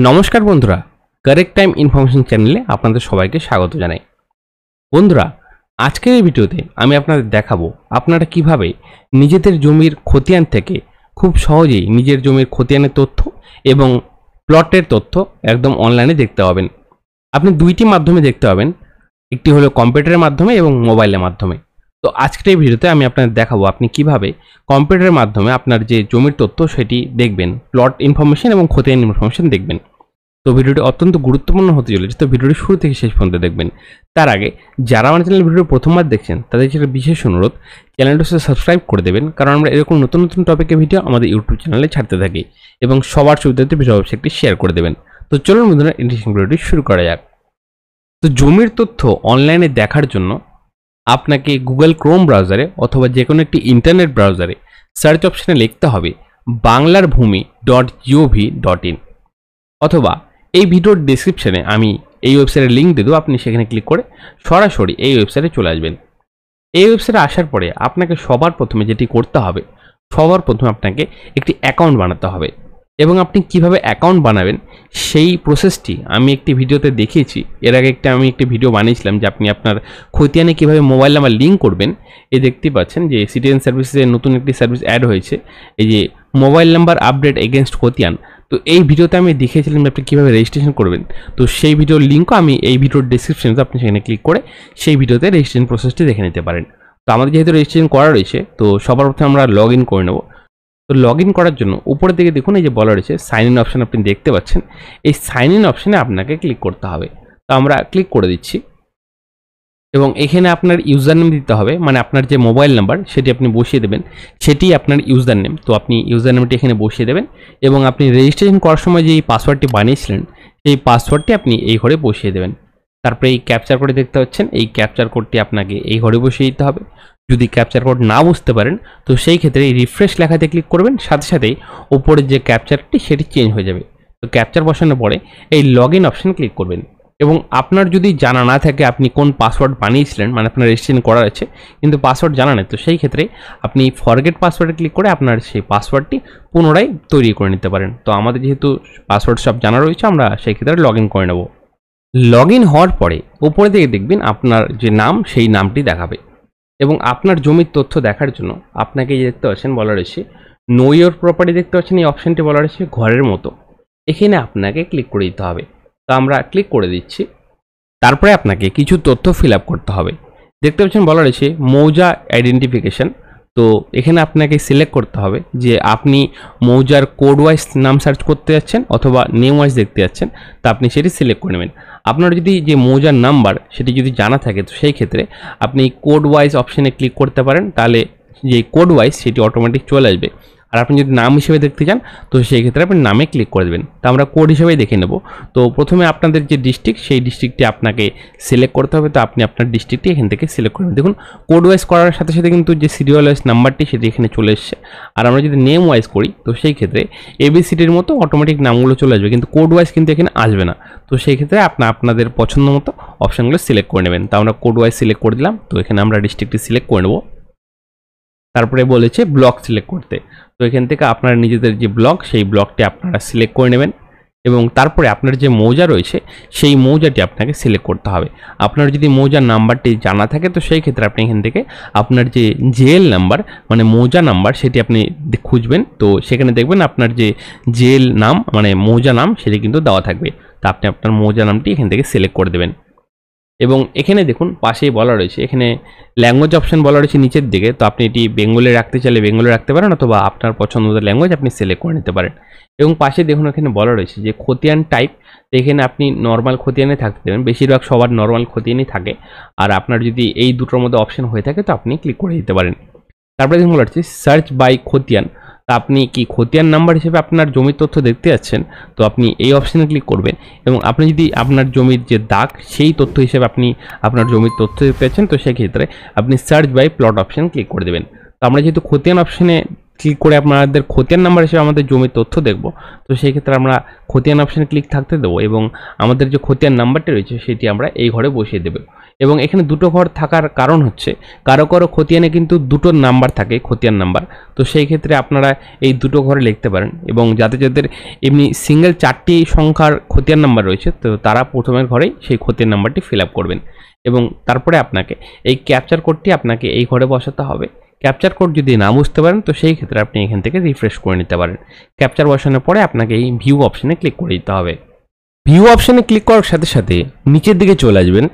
নমস্কার বন্ধুরা, correct time information চ্যানেলে আপনাদের সবাইকে স্বাগত জানাই। বন্ধুরা, আজকের এই ভিডিওতে আমি আপনাদের দেখাবো আপনারা কিভাবে নিজেদের জমির খতিয়ান থেকে খুব সহজেই নিজের জমির খতিয়ানের তথ্য এবং প্লটের তথ্য একদম অনলাইনে দেখতে পাবেন। আপনি দুইটি মাধ্যমে দেখতে পাবেন, একটি হলো কম্পিউটারের মাধ্যমে এবং মোবাইলের মাধ্যমে। তো আজকের এই ভিডিওতে আমি আপনাদের দেখাবো আপনি কিভাবে কম্পিউটারের মাধ্যমে আপনার যে জমির তথ্য সেটি দেখবেন, প্লট ইনফরমেশন এবং খতিয়ান ইনফরমেশন দেখবেন। তো ভিডিওটি অত্যন্ত গুরুত্বপূর্ণ হতে চলেছে, তো ভিডিওটি শুরু থেকে শেষ পর্যন্ত দেখবেন। তার আগে যারা আমার চ্যানেল ভিডিও প্রথমবার দেখছেন তাদের একটা বিশেষ অনুরোধ, চ্যানেলটি সাবস্ক্রাইব করে দেবেন, কারণ আমরা এরকম নতুন নতুন টপিকের ভিডিও আমাদের ইউটিউব চ্যানেলে ছাড়তে থাকি। এবং সবার সুবিধার্থে ভিডিও অবশ্যই একটি শেয়ার করে দেবেন। তো চলুন বন্ধুরা, ইন্টারেস্টিং ভিডিওটি শুরু করা যাক। তো জমির তথ্য অনলাইনে দেখার জন্য আপনাকে গুগল ক্রোম ব্রাউজারে অথবা যে কোনো একটি ইন্টারনেট ব্রাউজারে সার্চ অপশানে লিখতে হবে banglarbhumi.gov.in, অথবা এই ভিডিওর ডেসক্রিপশনে আমি এই ওয়েবসাইটের লিঙ্ক দিয়ে দেবো, আপনি সেখানে ক্লিক করে সরাসরি এই ওয়েবসাইটে চলে আসবেন। এই ওয়েবসাইটে আসার পরে আপনাকে সবার প্রথমে যেটি করতে হবে, সবার প্রথমে আপনাকে একটি অ্যাকাউন্ট বানাতে হবে। এবং আপনি কিভাবে অ্যাকাউন্ট বানাবেন সেই প্রসেসটি আমি একটি ভিডিওতে দেখিয়েছি। এর আগে আমি একটি ভিডিও বানিয়েছিলাম যে আপনি আপনার খতিয়ানে কীভাবে মোবাইল নাম্বার লিঙ্ক করবেন। এই দেখতে পাচ্ছেন যে সিটিজেন সার্ভিসের নতুন একটি সার্ভিস অ্যাড হয়েছে, এই যে মোবাইল নাম্বার আপডেট এগেনস্ট খতিয়ান। তো এই ভিডিওতে আমি দেখিয়েছিলাম আপনি কীভাবে রেজিস্ট্রেশন করবেন। তো সেই ভিডিওর লিঙ্কও আমি এই ভিডিওর ডিসক্রিপশনে, আপনি সেখানে ক্লিক করে সেই ভিডিওতে রেজিস্ট্রেশন প্রসেসটি দেখে নিতে পারেন। তো আমাদের যেহেতু রেজিস্ট্রেশন করা রয়েছে, তো সবার প্রথমে আমরা লগ ইন করে নেব। তো লগ ইন করার জন্য উপরের দিকে দেখুন এই যে বলা রয়েছে সাইন ইন অপশান, আপনি দেখতে পাচ্ছেন। এই সাইন ইন অপশানে আপনাকে ক্লিক করতে হবে। তো আমরা ক্লিক করে দিচ্ছি এবং এখানে আপনার ইউজার নেম দিতে হবে, মানে আপনার যে মোবাইল নাম্বার সেটি আপনি বসিয়ে দেবেন, সেটি আপনার ইউজার নেম। তো আপনি ইউজার নেমটি এখানে বসিয়ে দেবেন এবং আপনি রেজিস্ট্রেশন করার সময় যে এই পাসওয়ার্ডটি বানিয়েছিলেন সেই পাসওয়ার্ডটি আপনি এই ঘরে বসিয়ে দেবেন। তারপরে এই ক্যাপচার কোড দেখতে পাচ্ছেন, এই ক্যাপচার কোডটি আপনাকে এই ঘরে বসিয়ে দিতে হবে। যদি ক্যাপচার কোড না বুঝতে পারেন তো সেই ক্ষেত্রে এই রিফ্রেশ লেখাতে ক্লিক করবেন, সাথে সাথেই উপরের যে ক্যাপচারটি সেটি চেঞ্জ হয়ে যাবে। তো ক্যাপচার বসানোর পরে এই লগ ইন অপশান ক্লিক করবেন এবং আপনার যদি জানা না থাকে আপনি কোন পাসওয়ার্ড বানিয়েছিলেন, মানে আপনার রেজিস্ট্রেশন করা আছে কিন্তু পাসওয়ার্ড জানা নেই, তো সেই ক্ষেত্রে আপনি ফরগেট পাসওয়ার্ডে ক্লিক করে আপনার সেই পাসওয়ার্ডটি পুনরায় তৈরি করে নিতে পারেন। তো আমাদের যেহেতু পাসওয়ার্ড সব জানা রয়েছে, আমরা সেই ক্ষেত্রে লগ ইন করে নেব। লগ ইন হওয়ার পরে উপরে দিকে দেখবেন আপনার যে নাম সেই নামটি দেখাবে এবং আপনার জমির তথ্য দেখার জন্য আপনাকে দেখতে পাচ্ছেন বলা রয়েছে নো ইওর প্রপার্টি, দেখতে পাচ্ছেন এই অপশানটি বলা রয়েছে ঘরের মতো, এখানে আপনাকে ক্লিক করে দিতে হবে। তো আমরা ক্লিক করে দিচ্ছি। তারপরে আপনাকে কিছু তথ্য ফিল আপ করতে হবে। দেখতে পাচ্ছেন বলা রয়েছে মৌজা আইডেন্টিফিকেশন। তো এখানে আপনাকে সিলেক্ট করতে হবে যে আপনি মৌজার কোড ওয়াইজ নাম সার্চ করতে যাচ্ছেন অথবা নেম ওয়াইজ দেখতে যাচ্ছেন, তো আপনি সেটি সিলেক্ট করে নেবেন। আপনার যদি যে মৌজার নাম্বার সেটি যদি জানা থাকে তো সেই ক্ষেত্রে আপনি কোড ওয়াইজ অপশানে ক্লিক করতে পারেন, তাহলে যে কোড ওয়াইজ সেটি অটোমেটিক চলে আসবে। আর আপনি যদি নাম হিসেবে দেখতে চান তো সেই ক্ষেত্রে আপনি নামে ক্লিক করে দেবেন। তো আমরা কোড হিসেবেই দেখে নেব। তো প্রথমে আপনাদের যে ডিস্ট্রিক্ট সেই ডিস্ট্রিক্টটি আপনাকে সিলেক্ট করতে হবে। তো আপনি আপনার ডিস্ট্রিক্টটি এখান থেকে সিলেক্ট করবেন। দেখুন কোড ওয়াইজ করার সাথে সাথে কিন্তু যে সিরিয়াল ওয়াইজ নাম্বারটি সেটি এখানে চলে এসছে। আর আমরা যদি নেম ওয়াইজ করি তো সেই ক্ষেত্রে এবিসিডির মতো অটোমেটিক নামগুলো চলে আসবে, কিন্তু কোড ওয়াইজ কিন্তু এখানে আসবে না। তো সেই ক্ষেত্রে আপনাদের পছন্দ মতো অপশানগুলো সিলেক্ট করে নেবেন। তো আমরা কোড ওয়াইজ সিলেক্ট করে দিলাম। তো এখানে আমরা ডিস্ট্রিক্টটি সিলেক্ট করে নেব। তারপরে বলেছে ব্লক সিলেক্ট করতে। তো এখান থেকে আপনার নিজেদের যে ব্লক সেই ব্লকটি আপনারা সিলেক্ট করে নেবেন এবং তারপরে আপনার যে মৌজা রয়েছে সেই মৌজাটি আপনাকে সিলেক্ট করতে হবে। আপনার যদি মৌজার নাম্বারটি জানা থাকে তো সেই ক্ষেত্রে আপনি এখান থেকে আপনার যে জেএল নাম্বার, মানে মৌজা নাম্বার, সেটি আপনি খুঁজবেন। তো সেখানে দেখবেন আপনার যে জেএল নাম, মানে মৌজা নাম, সেটি কিন্তু দেওয়া থাকবে। তো আপনি আপনার মৌজা নামটি এখান থেকে সিলেক্ট করে দেবেন এবং এখানে দেখুন পাশেই বলা রয়েছে, এখানে ল্যাঙ্গুয়েজ অপশন বলা রয়েছে নিচের দিকে। তো আপনি এটি বেঙ্গলে রাখতে চাইলে বেঙ্গলে রাখতে পারেন অথবা আপনার পছন্দের ল্যাঙ্গুয়েজ আপনি সিলেক্ট করে নিতে পারেন। এবং পাশে দেখুন এখানে বলা রয়েছে যে খতিয়ান টাইপ, তো এখানে আপনি নর্মাল খতিয়ানে থাকতে দেবেন, বেশিরভাগ সবার নর্মাল খতিয়ানই থাকে। আর আপনার যদি এই দুটোর মধ্যে অপশন হয়ে থাকে তো আপনি ক্লিক করে দিতে পারেন। তারপরে দেখুন বলা হচ্ছে সার্চ বাই খতিয়ান। তা আপনি কি খতিয়ান নাম্বার হিসেবে আপনার জমির তথ্য দেখতে যাচ্ছেন তো আপনি এই অপশানে ক্লিক করবেন এবং আপনি যদি আপনার জমির যে দাগ সেই তথ্য হিসেবে আপনি আপনার জমির তথ্য দেখতে যাচ্ছেন তো সেক্ষেত্রে আপনি search by plot option click করে দেবেন। তো আমরা যেহেতু খতিয়ান অপশনে ক্লিক করে আপনাদের খতিয়ান নাম্বার হিসেবে আমাদের জমির তথ্য দেখব, তো সেই ক্ষেত্রে আমরা খতিয়ান অপশনে ক্লিক থাকতে দেবো এবং আমাদের যে খতিয়ান নাম্বারটি রয়েছে সেটি আমরা এই ঘরে বসিয়ে দেবো। এবং এখানে দুটো ঘর থাকার কারণ হচ্ছে কারো কারো খতিয়ানে কিন্তু দুটো নাম্বার থাকে, খতিয়ান নাম্বার। তো সেই ক্ষেত্রে আপনারা এই দুটো ঘরে লিখতে পারেন, এবং যাদের এমনি সিঙ্গেল 4টি সংখ্যার খতিয়ান নাম্বার রয়েছে তো তারা প্রথমের ঘরেই সেই খতিয়ান নাম্বারটি ফিল আপ করবেন। এবং তারপরে আপনাকে এই ক্যাপচার কোডটি আপনাকে এই ঘরে বসাতে হবে। ক্যাপচার কোড যদি না বুঝতে পারেন তো সেই ক্ষেত্রে আপনি এখান থেকে রিফ্রেশ করে নিতে পারেন। ক্যাপচার বসানোর পরে আপনাকে এই ভিউ অপশনে ক্লিক করে দিতে হবে। ভিউ অপশনে ক্লিক করার সাথে সাথে নিচের দিকে চলে আসবেন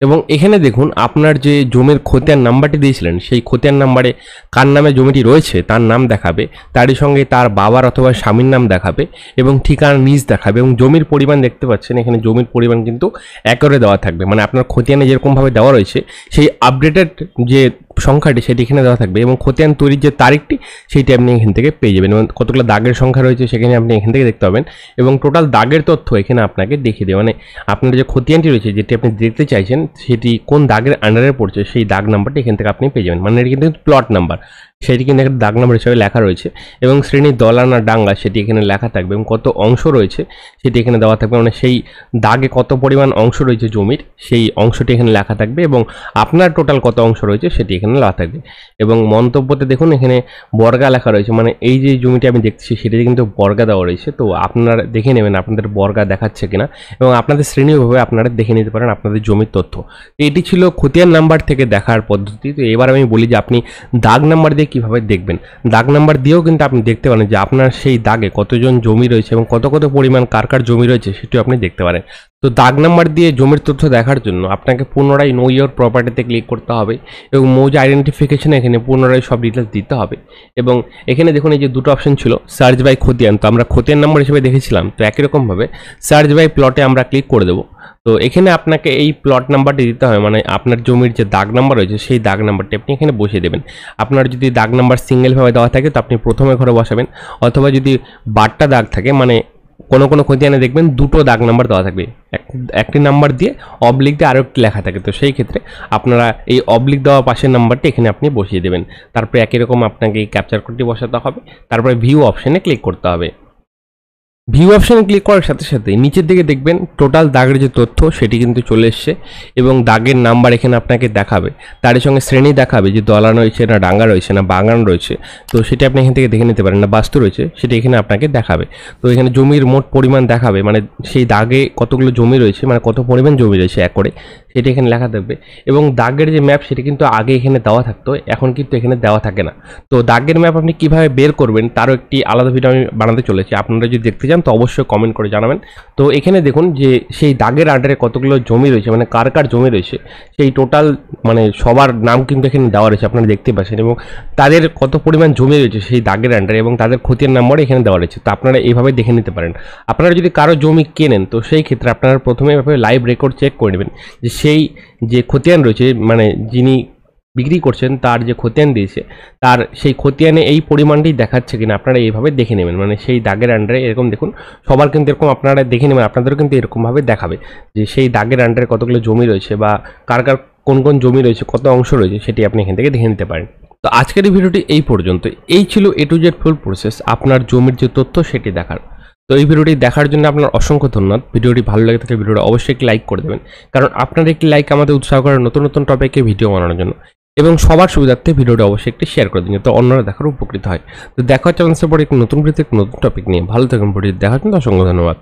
এবং এখানে দেখুন আপনার যে জমির খতিয়ান নাম্বারটি দিয়েছিলেন সেই খতিয়ান নাম্বারে কার নামে জমিটি রয়েছে তার নাম দেখাবে, তারই সঙ্গে তার বাবার অথবা স্বামীর নাম দেখাবে এবং ঠিকানা নিজ দেখাবে। এবং জমির পরিমাণ দেখতে পাচ্ছেন এখানে জমির পরিমাণ কিন্তু একরে দেওয়া থাকবে, মানে আপনার খতিয়ানে যেরকমভাবে দেওয়া রয়েছে সেই আপডেটেড যে সংখ্যাটি সেটি এখানে দেওয়া থাকবে এবং খতিয়ান তৈরির যে তারিখটি সেইটি আপনি এখান থেকে পেয়ে যাবেন এবং কতগুলো দাগের সংখ্যা রয়েছে সেখানে আপনি এখান থেকে দেখতে পাবেন এবং টোটাল দাগের তথ্য এখানে আপনাকে দেখিয়ে দেবে, মানে আপনার যে খতিয়ানটি রয়েছে যেটি আপনি দেখতে চাইছেন সেটি কোন দাগের আন্ডারে পড়ছে সেই দাগ নাম্বারটি এখান থেকে আপনি পেয়ে যাবেন। মানে এটি কিন্তু প্লট নাম্বার, সেটি কিন্তু একটা দাগ নাম্বার হিসেবে লেখা রয়েছে এবং শ্রেণী দলা না ডাঙ্গা সেটি এখানে লেখা থাকবে এবং কত অংশ রয়েছে সেটি এখানে দেওয়া থাকবে, মানে সেই দাগে কত পরিমাণ অংশ রয়েছে জমির সেই অংশটি এখানে লেখা থাকবে এবং আপনার টোটাল কত অংশ রয়েছে সেটি এখানে লেখা থাকবে। এবং মন্তব্যতে দেখুন এখানে বর্গা লেখা রয়েছে, মানে এই যে জমিটি আমি দেখছি সেটিতে কিন্তু বর্গা দেওয়া রয়েছে। তো আপনারা দেখে নেবেন আপনাদের বর্গা দেখাচ্ছে কিনা এবং আপনাদের শ্রেণীভাবে আপনারা দেখে নিতে পারেন আপনাদের জমির তথ্য। এটি ছিল খতিয়ান নাম্বার থেকে দেখার পদ্ধতি। তো এবার আমি বলি যে আপনি দাগ নাম্বার দিয়ে কীভাবে দেখবেন। দাগ নাম্বার দিয়েও কিন্তু আপনি দেখতে পারেন যে আপনার সেই দাগে কতজন জমি রয়েছে এবং কত কত পরিমাণ কার কার জমি রয়েছে সেটিও আপনি দেখতে পারেন। তো দাগ নাম্বার দিয়ে জমির তথ্য দেখার জন্য আপনাকে পুনরায় নো ইওর প্রপার্টিতে ক্লিক করতে হবে এবং মৌজা আইডেন্টিফিকেশনে এখানে পুনরায় সব ডিটেলস দিতে হবে। এবং এখানে দেখুন এই যে দুটো অপশন ছিল সার্চ বাই খতিয়ান, তো আমরা খতিয়ান নাম্বার হিসেবে দেখেছিলাম, তো একই রকমভাবে সার্চ বাই প্লটে আমরা ক্লিক করে দেবো। তো এখানে আপনাকে এই প্লট নাম্বারটি দিতে হবে, মানে আপনার জমির যে দাগ নাম্বার রয়েছে সেই দাগ নাম্বারটি আপনি এখানে বসিয়ে দেবেন। আপনার যদি দাগ নাম্বার সিঙ্গেলভাবে দেওয়া থাকে তো আপনি প্রথমে ঘরে বসাবেন, অথবা যদি বারটা দাগ থাকে মানে কোনো কোনো খতিয়ানে দেখবেন দুটো দাগ নাম্বার দেওয়া থাকবে, একটি নাম্বার দিয়ে অবলিক দিয়ে আরও একটি লেখা থাকে, তো সেই ক্ষেত্রে আপনারা এই অবলিক দেওয়া পাশের নাম্বারটি এখানে আপনি বসিয়ে দেবেন। তারপরে একই রকম আপনাকে এই ক্যাপচার কোডটি বসাতে হবে, তারপরে ভিউ অপশানে ক্লিক করতে হবে। ভিউ অপশানে ক্লিক করার সাথে সাথে নিচের দিকে দেখবেন টোটাল দাগের যে তথ্য সেটি কিন্তু চলে এসছে এবং দাগের নাম্বার এখানে আপনাকে দেখাবে, তারই সঙ্গে শ্রেণী দেখাবে যে দলা রয়েছে না ডাঙ্গা রয়েছে না বাগান রয়েছে, তো সেটি আপনি এখান থেকে দেখে নিতে পারেন, না বাস্তু রয়েছে সেটি এখানে আপনাকে দেখাবে। তো এখানে জমির মোট পরিমাণ দেখাবে, মানে সেই দাগে কতগুলো জমি রয়েছে, মানে কত পরিমাণ জমি রয়েছে একরে সেটি এখানে লেখা থাকবে। এবং দাগের যে ম্যাপ সেটি কিন্তু আগে এখানে দেওয়া থাকতো, এখন কিন্তু এখানে দেওয়া থাকে না। তো দাগের ম্যাপ আপনি কিভাবে বের করবেন তারও একটি আলাদা ভিডিও আমি বানাতে চলেছি, আপনারা যদি দেখতে চান তো অবশ্যই কমেন্ট করে জানাবেন। তো এখানে দেখুন যে সেই দাগের আন্ডারে কতগুলো জমি রয়েছে, মানে কার কার জমি রয়েছে সেই টোটাল মানে সবার নাম কিন্তু এখানে দেওয়া রয়েছে আপনারা দেখতে পাচ্ছেন, এবং তাদের কত পরিমাণ জমি রয়েছে সেই দাগের আন্ডারে এবং তাদের খতিয়ান নাম্বার এখানে দেওয়া রয়েছে। তো আপনারা এইভাবে দেখে নিতে পারেন। আপনারা যদি কারো জমি কেনেন তো সেই ক্ষেত্রে আপনারা প্রথমে এভাবে লাইভ রেকর্ড চেক করে নেবেন যে সেই যে খতিয়ান রয়েছে, মানে যিনি বিক্রি করছেন তার যে খতিয়ান দিয়েছে তার সেই খতিয়ানে এই পরিমাণটি দেখাচ্ছে কিনা আপনারা এইভাবে দেখে নেবেন, মানে সেই দাগের আন্ডারে এরকম দেখুন সবার কিন্তু এরকম আপনারা দেখে নেবেন, আপনাদেরও কিন্তু এরকমভাবে দেখাবে যে সেই দাগের আন্ডারে কতগুলো জমি রয়েছে বা কার কার কোন কোন জমি রয়েছে কত অংশ রয়েছে সেটি আপনি এখান থেকে দেখে নিতে পারেন। তো আজকের এই ভিডিওটি এই পর্যন্ত। এই ছিল A to Z full process আপনার জমির যে তথ্য সেটি দেখার। তো এই ভিডিওটি দেখার জন্য আপনার অসংখ্য ধন্যবাদ। ভিডিওটি ভালো লাগে থাকলে ভিডিওটা অবশ্যই একটি লাইক করে দেবেন, কারণ আপনার একটি লাইক আমাদের উৎসাহ করে নতুন নতুন টপিকে ভিডিও বানানোর জন্য, এবং সবার সুবিধার্থে ভিডিওটা অবশ্যই একটি শেয়ার করে দিন যাতে অন্যরা দেখার উপকৃত হয়। তো দেখা হচ্ছে আমাদের পরে একটি নতুন ভিডিওতে নতুন টপিক নিয়ে। ভালো থাকুন, ভিডিও দেখার জন্য অসংখ্য ধন্যবাদ।